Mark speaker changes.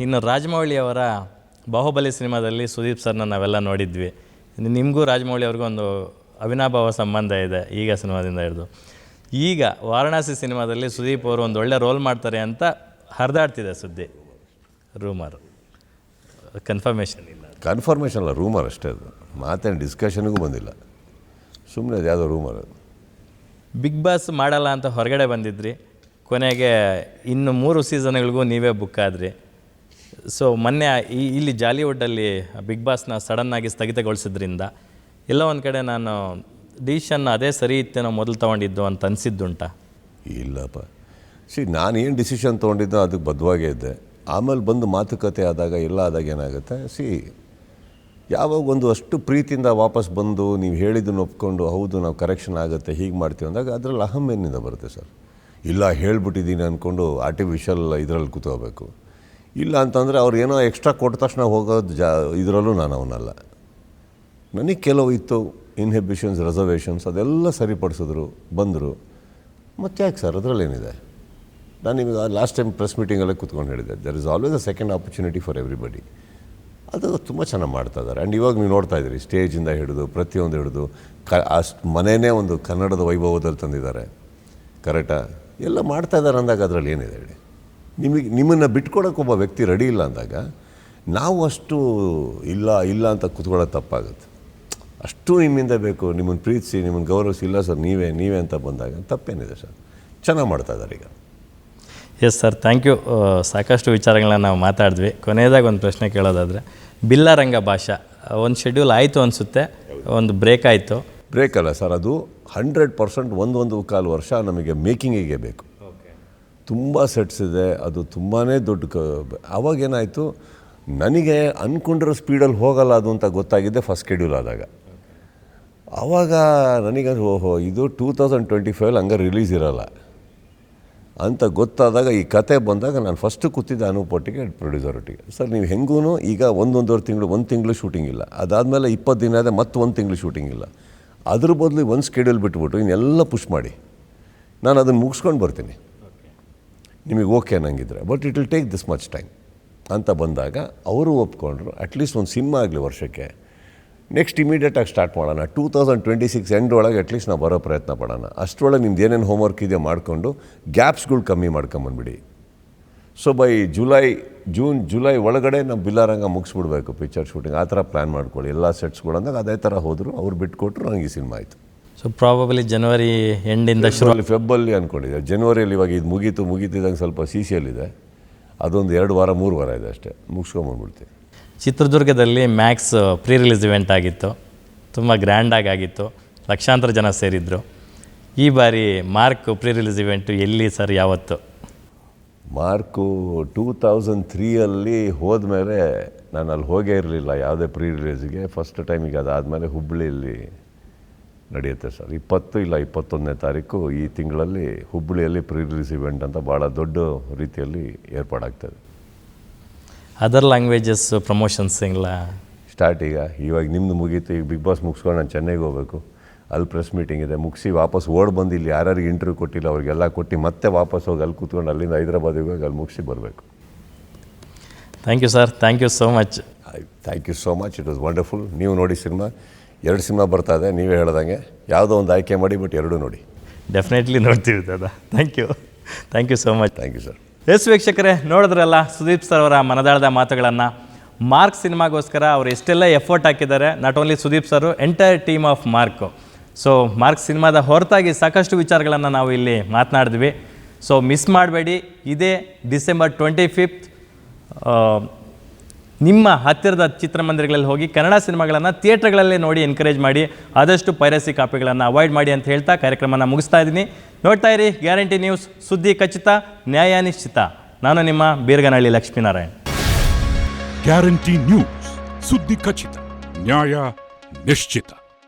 Speaker 1: ಇನ್ನು ರಾಜಮೌಳಿ ಅವರ ಬಾಹುಬಲಿ ಸಿನಿಮಾದಲ್ಲಿ ಸುದೀಪ್ ಸರ್ನ ನಾವೆಲ್ಲ ನೋಡಿದ್ವಿ. ನಿಮಗೂ ರಾಜಮೌಳಿ ಅವ್ರಿಗೂ ಒಂದು ಅವಿನಾಭಾವ ಸಂಬಂಧ ಇದೆ ಈಗ ಸಿನಿಮಾದಿಂದ ಹಿಡಿದು. ಈಗ ವಾರಣಾಸಿ ಸಿನಿಮಾದಲ್ಲಿ ಸುದೀಪ್ ಅವರು ಒಂದು ಒಳ್ಳೆ ರೋಲ್ ಮಾಡ್ತಾರೆ ಅಂತ ಹರಿದಾಡ್ತಿದೆ ಸುದ್ದಿ, ರೂಮರ್. ಕನ್ಫರ್ಮೇಷನ್ ಇಲ್ಲ.
Speaker 2: ಕನ್ಫರ್ಮೇಷನ್ ಅಲ್ಲ, ರೂಮರ್ ಅಷ್ಟೇ. ಅದು ಮಾತೇನು ಡಿಸ್ಕಷನ್ಗೂ ಬಂದಿಲ್ಲ, ಸುಮ್ಮನೆ ಅದು ಯಾವುದೋ ರೂಮರ್. ಅದು
Speaker 1: ಬಿಗ್ ಬಾಸ್ ಮಾಡಲ್ಲ ಅಂತ ಹೊರಗಡೆ ಬಂದಿದ್ರಿ, ಕೊನೆಗೆ ಇನ್ನು 3 ಸೀಸನ್ಗಳಿಗೂ ನೀವೇ ಬುಕ್ ಆದ್ರಿ. ಸೊ ಮೊನ್ನೆ ಇಲ್ಲಿ ಜಾಲಿವುಡ್ಡಲ್ಲಿ ಬಿಗ್ ಬಾಸ್ನ ಸಡನ್ನಾಗಿ ಸ್ಥಗಿತಗೊಳಿಸಿದ್ರಿಂದ ಎಲ್ಲ ಒಂದು ಕಡೆ ನಾನು ಡಿಸಿಷನ್ ಅದೇ ಸರಿ ಇತ್ತೇನೋ ಮೊದಲು ತೊಗೊಂಡಿದ್ದು ಅಂತ ಅನಿಸಿದ್ದುಂಟ?
Speaker 2: ಇಲ್ಲಪ್ಪ, ನಾನೇನು ಡಿಸಿಷನ್ ತೊಗೊಂಡಿದ್ದೋ ಅದಕ್ಕೆ ಬದ್ಧವಾಗೇ ಇದ್ದೆ. ಆಮೇಲೆ ಬಂದು ಮಾತುಕತೆ ಆದಾಗ ಎಲ್ಲ ಆದಾಗ ಏನಾಗುತ್ತೆ, ಯಾವಾಗ ಒಂದು ಅಷ್ಟು ಪ್ರೀತಿಯಿಂದ ವಾಪಸ್ ಬಂದು ನೀವು ಹೇಳಿದ್ದನ್ನು ಒಪ್ಕೊಂಡು ಹೌದು ನಾವು ಕರೆಕ್ಷನ್ ಆಗುತ್ತೆ ಹೀಗೆ ಮಾಡ್ತೀವಿ ಅಂದಾಗ ಅದರಲ್ಲಿ ಅಹಮ್ಮೇನಿಂದ ಬರುತ್ತೆ ಸರ್. ಇಲ್ಲ ಹೇಳ್ಬಿಟ್ಟಿದ್ದೀನಿ ಅಂದ್ಕೊಂಡು ಆರ್ಟಿಫಿಷಿಯಲ್ ಇದರಲ್ಲಿ ಕೂತ್ಕೋಬೇಕು. ಇಲ್ಲ ಅಂತಂದರೆ ಅವ್ರು ಏನೋ ಎಕ್ಸ್ಟ್ರಾ ಕೊಟ್ಟ ತಕ್ಷಣ ಹೋಗೋದು ಇದರಲ್ಲೂ ನಾನು ಅವನಲ್ಲ. ನನಗೆ ಕೆಲವು ಇತ್ತು ಇನ್ಹಿಬಿಷನ್ಸ್, ರಿಸರ್ವೇಷನ್ಸ್, ಅದೆಲ್ಲ ಸರಿಪಡಿಸಿದ್ರು, ಬಂದರು. ಮತ್ತು ಯಾಕೆ ಸರ್ ಅದರಲ್ಲೇನಿದೆ? ನಾನು ನಿಮಗೆ ಲಾಸ್ಟ್ ಟೈಮ್ ಪ್ರೆಸ್ ಮೀಟಿಂಗಲ್ಲೇ ಕೂತ್ಕೊಂಡು ಹೇಳಿದ್ದೆ, there is always a second opportunity for everybody. ಅದು ತುಂಬ ಚೆನ್ನಾಗಿ ಮಾಡ್ತಾ ಇದ್ದಾರೆ. ಆ್ಯಂಡ್ ಇವಾಗ ನೀವು ನೋಡ್ತಾ ಇದ್ದೀರಿ, ಸ್ಟೇಜಿಂದ ಹಿಡಿದು ಪ್ರತಿಯೊಂದು ಹಿಡಿದು ಅಷ್ಟು ಮನೆಯೇ ಒಂದು ಕನ್ನಡದ ವೈಭವದಲ್ಲಿ ತಂದಿದ್ದಾರೆ. ಕರೆಕ್ಟಾ? ಎಲ್ಲ ಮಾಡ್ತಾ ಇದ್ದಾರೆ ಅಂದಾಗ ಅದರಲ್ಲಿ ಏನಿದೆ ಹೇಳಿ? ನಿಮ್ಮನ್ನು ಬಿಟ್ಕೊಡೋಕೆ ಒಬ್ಬ ವ್ಯಕ್ತಿ ರೆಡಿ ಇಲ್ಲ ಅಂದಾಗ ನಾವು ಅಷ್ಟು ಇಲ್ಲ ಅಂತ ಕೂತ್ಕೊಳ್ಳೋದು ತಪ್ಪಾಗುತ್ತೆ. ಅಷ್ಟು ನಿಮ್ಮಿಂದ ಬೇಕು, ನಿಮ್ಮನ್ನು ಪ್ರೀತಿಸಿ ನಿಮ್ಮನ್ನು ಗೌರವಿಸಿ, ಇಲ್ಲ ಸರ್ ನೀವೇ ಅಂತ ಬಂದಾಗ ತಪ್ಪೇನಿದೆ ಸರ್? ಚೆನ್ನಾಗಿ ಮಾಡ್ತಾ ಇದ್ದಾರೆ ಈಗ.
Speaker 1: Yes sir, thank you. ಸಾಕಷ್ಟು ವಿಚಾರಗಳನ್ನ ನಾವು ಮಾತಾಡಿದ್ವಿ. ಕೊನೆಯದಾಗಿ ಒಂದು ಪ್ರಶ್ನೆ ಕೇಳೋದಾದರೆ, ಬಿಲ್ಲಾರಂಗ ಭಾಷಾ ಒಂದು ಶೆಡ್ಯೂಲ್ ಆಯಿತು ಅನಿಸುತ್ತೆ, ಒಂದು ಬ್ರೇಕ್ ಆಯಿತು.
Speaker 2: ಬ್ರೇಕ್ ಅಲ್ಲ ಸರ್, ಅದು 100% 1.25 ವರ್ಷ ನಮಗೆ ಮೇಕಿಂಗಿಗೆ ಬೇಕು. ತುಂಬ ಸೆಟ್ಸ್ ಇದೆ, ಅದು ತುಂಬಾ ದೊಡ್ಡ ಅವಾಗೇನಾಯಿತು, ನನಗೆ ಅಂದ್ಕೊಂಡಿರೋ ಸ್ಪೀಡಲ್ಲಿ ಹೋಗಲ್ಲ ಅದು ಅಂತ ಗೊತ್ತಾಗಿದ್ದೆ ಫಸ್ಟ್ ಶೆಡ್ಯೂಲ್ ಆದಾಗ. ಆವಾಗ ನನಗೆ ಓಹೋ ಇದು 2025 ಹಂಗೆ ರಿಲೀಸ್ ಇರೋಲ್ಲ ಅಂತ ಗೊತ್ತಾದಾಗ, ಈ ಕತೆ ಬಂದಾಗ ನಾನು ಫಸ್ಟು ಕೂತಿದ್ದೆ ಅನೂಪ್ ಒಟ್ಟಿಗೆ, ಪ್ರೊಡ್ಯೂಸರ್ ಒಟ್ಟಿಗೆ. ಸರ್ ನೀವು ಹೆಂಗೂ ಈಗ 1.5 ತಿಂಗಳು, 1 ತಿಂಗಳು ಶೂಟಿಂಗ್ ಇಲ್ಲ, ಅದಾದಮೇಲೆ 20 ದಿನ ಇದೆ, ಮತ್ತು 1 ತಿಂಗಳು ಶೂಟಿಂಗ್ ಇಲ್ಲ. ಅದ್ರ ಬದಲು ಒಂದು ಸ್ಕೆಡ್ಯೂಲ್ ಬಿಟ್ಬಿಟ್ಟು ಇನ್ನೆಲ್ಲ ಪುಷ್ ಮಾಡಿ ನಾನು ಅದನ್ನು ಮುಗಿಸ್ಕೊಂಡು ಬರ್ತೀನಿ, ನಿಮಗೆ ಓಕೆ ಅನ್ನಂಗಿದ್ರೆ, but it will take this much time ಅಂತ ಬಂದಾಗ ಅವರು ಒಪ್ಕೊಂಡ್ರು. ಅಟ್ಲೀಸ್ಟ್ ಒಂದು ಸಿನಿಮಾ ಆಗಲಿ ವರ್ಷಕ್ಕೆ, ನೆಕ್ಸ್ಟ್ ಇಮಿಡಿಯೇಟಾಗಿ ಸ್ಟಾರ್ಟ್ ಮಾಡೋಣ. 2026 ಎಂಡ್ ಒಳಗೆ ಅಟ್ಲೀಸ್ಟ್ ನಾವು ಬರೋ ಪ್ರಯತ್ನ ಪಡೋಣ. ಅಷ್ಟರೊಳಗೆ ನಿಮ್ದು ಏನೇನು ಹೋಮ್ವರ್ಕ್ ಇದೆ ಮಾಡಿಕೊಂಡು ಗ್ಯಾಪ್ಸ್ಗಳು ಕಮ್ಮಿ ಮಾಡ್ಕೊಂಬಂದ್ಬಿಡಿ. ಸೊ ಬೈ ಜುಲೈ ಒಳಗಡೆ ನಾವು ಬಿಲ್ಲಾರಂಗ ಮುಗಿಸ್ಬಿಡ್ಬೇಕು ಪಿಕ್ಚರ್ ಶೂಟಿಂಗ್. ಆ ಥರ ಪ್ಲ್ಯಾನ್ ಮಾಡ್ಕೊಳ್ಳಿ ಎಲ್ಲ ಸೆಟ್ಸ್ಗಳು ಅಂದಾಗ ಅದೇ ಥರ ಹೋದರು. ಅವ್ರು ಬಿಟ್ಕೊಟ್ರು, ನನಗೆ ಈ ಸಿನಿಮಾ ಆಯಿತು.
Speaker 1: ಸೊ ಪ್ರಾಬಬಲಿ ಜನವರಿ ಎಂಡಿಂದ
Speaker 2: ಫೆಬ್ಬಲ್ಲಿ ಅಂದ್ಕೊಂಡಿದ್ದೆ. ಜನವರಿಯಲ್ಲಿ ಇವಾಗ ಇದು ಮುಗೀತಿದ್ದಂಗೆ ಸ್ವಲ್ಪ CCಯಲ್ಲಿದೆ, ಅದೊಂದು 2 ವಾರ 3 ವಾರ ಇದೆ ಅಷ್ಟೇ, ಮುಗಿಸ್ಕೊಂಬಂದ್ಬಿಡ್ತೀವಿ.
Speaker 1: ಚಿತ್ರದುರ್ಗದಲ್ಲಿ ಮ್ಯಾಕ್ಸ್ ಪ್ರೀ ರಿಲೀಸ್ ಇವೆಂಟ್ ಆಗಿತ್ತು, ತುಂಬ ಗ್ರ್ಯಾಂಡಾಗಿ ಆಗಿತ್ತು, ಲಕ್ಷಾಂತರ ಜನ ಸೇರಿದ್ರು. ಈ ಬಾರಿ ಮಾರ್ಕ್ ಪ್ರೀ ರಿಲೀಸ್ ಇವೆಂಟು ಎಲ್ಲಿ ಸರ್, ಯಾವತ್ತು?
Speaker 2: ಮಾರ್ಕು 2003 ಹೋದ್ಮೇಲೆ ನಾನು ಅಲ್ಲಿ ಹೋಗೇ ಇರಲಿಲ್ಲ ಯಾವುದೇ ಪ್ರೀ ರಿಲೀಸ್ಗೆ. ಫಸ್ಟ್ ಟೈಮಿಗೆ ಅದಾದಮೇಲೆ ಹುಬ್ಬಳ್ಳಿಯಲ್ಲಿ ನಡೆಯುತ್ತೆ ಸರ್. 20 ಇಲ್ಲ 21ನೇ ತಾರೀಕು ಈ ತಿಂಗಳಲ್ಲಿ ಹುಬ್ಬಳ್ಳಿಯಲ್ಲಿ ಪ್ರೀ ರಿಲೀಸ್ ಇವೆಂಟ್ ಅಂತ ಭಾಳ ದೊಡ್ಡ ರೀತಿಯಲ್ಲಿ ಏರ್ಪಾಡಾಗ್ತದೆ.
Speaker 1: ಅದರ್ ಲ್ಯಾಂಗ್ವೇಜಸ್ ಪ್ರಮೋಷನ್ಸ್ ಎಲ್ಲ
Speaker 2: ಸ್ಟಾರ್ಟ್. ಇವಾಗ ನಿಮ್ಮದು ಮುಗೀತು, ಈಗ ಬಿಗ್ ಬಾಸ್ ಮುಗಿಸ್ಕೊಂಡು ನಾನು ಚೆನ್ನೈಗೆ ಹೋಗಬೇಕು, ಅಲ್ಲಿ ಪ್ರೆಸ್ ಮೀಟಿಂಗ್ ಇದೆ, ಮುಗಿಸಿ ವಾಪಸ್ ಬಂದು ಇಲ್ಲಿ ಯಾರ್ಯಾರಿಗೆ ಇಂಟರ್ವ್ಯೂ ಕೊಟ್ಟಿಲ್ಲ ಅವ್ರಿಗೆಲ್ಲ ಕೊಟ್ಟು ಮತ್ತೆ ವಾಪಸ್ ಹೋಗಿ ಅಲ್ಲಿ ಕೂತ್ಕೊಂಡು ಅಲ್ಲಿಂದ ಹೈದ್ರಾಬಾದಿಗೆ ಹೋಗಿ ಅಲ್ಲಿ ಮುಗಿಸಿ ಬರಬೇಕು.
Speaker 1: Thank you sir, thank you so much.
Speaker 2: Thank you so much, it was wonderful. ನೀವು ನೋಡಿ ಸಿನಿಮಾ, 2 ಸಿನಿಮಾ ಬರ್ತಾ ಇದೆ, ನೀವೇ ಹೇಳ್ದಂಗೆ ಯಾವುದೋ ಒಂದು ಆಯ್ಕೆ ಮಾಡಿ, ಬಟ್ 2 ನೋಡಿ.
Speaker 1: ಡೆಫಿನೆಟ್ಲಿ ನೋಡ್ತೀವಿ ದಾದಾ. Thank you so much.
Speaker 2: Thank you sir.
Speaker 1: Yes ವೀಕ್ಷಕರೇ, ನೋಡಿದ್ರಲ್ಲ ಸುದೀಪ್ ಸರ್ ಅವರ ಮನದಾಳದ ಮಾತುಗಳನ್ನು. ಮಾರ್ಕ್ ಸಿನಿಮಾಗೋಸ್ಕರ ಅವರು ಎಷ್ಟೆಲ್ಲ ಎಫರ್ಟ್ ಹಾಕಿದ್ದಾರೆ, not only Sudeep sir, entire team of mark. So mark ಸಿನಿಮಾದ ಹೊರತಾಗಿ ಸಾಕಷ್ಟು ವಿಚಾರಗಳನ್ನು ನಾವು ಇಲ್ಲಿ ಮಾತನಾಡಿದ್ವಿ. ಸೊ ಮಿಸ್ ಮಾಡಬೇಡಿ, ಇದೇ ಡಿಸೆಂಬರ್ 25 ನಿಮ್ಮ ಹತ್ತಿರದ ಚಿತ್ರಮಂದಿರಗಳಲ್ಲಿ ಹೋಗಿ ಕನ್ನಡ ಸಿನಿಮಾಗಳನ್ನು ಥಿಯೇಟ್ರ್ಗಳಲ್ಲೇ ನೋಡಿ ಎನ್ಕರೇಜ್ ಮಾಡಿ. ಆದಷ್ಟು ಪೈರಸಿ ಕಾಪಿಗಳನ್ನು ಅವಾಯ್ಡ್ ಮಾಡಿ ಅಂತ ಹೇಳ್ತಾ ಕಾರ್ಯಕ್ರಮನ ಮುಗಿಸ್ತಾ ಇದ್ದೀನಿ. ನೋಡ್ತಾ ಇರಿ ಗ್ಯಾರಂಟಿ ನ್ಯೂಸ್, ಸುದ್ದಿ ಖಚಿತ, ನ್ಯಾಯ ನಿಶ್ಚಿತ. ನಾನು ನಿಮ್ಮ ಬೀರ್ಗನಹಳ್ಳಿ ಲಕ್ಷ್ಮೀನಾರಾಯಣ್.
Speaker 3: ಗ್ಯಾರಂಟಿ ನ್ಯೂಸ್, ಸುದ್ದಿ ಖಚಿತ, ನ್ಯಾಯ ನಿಶ್ಚಿತ.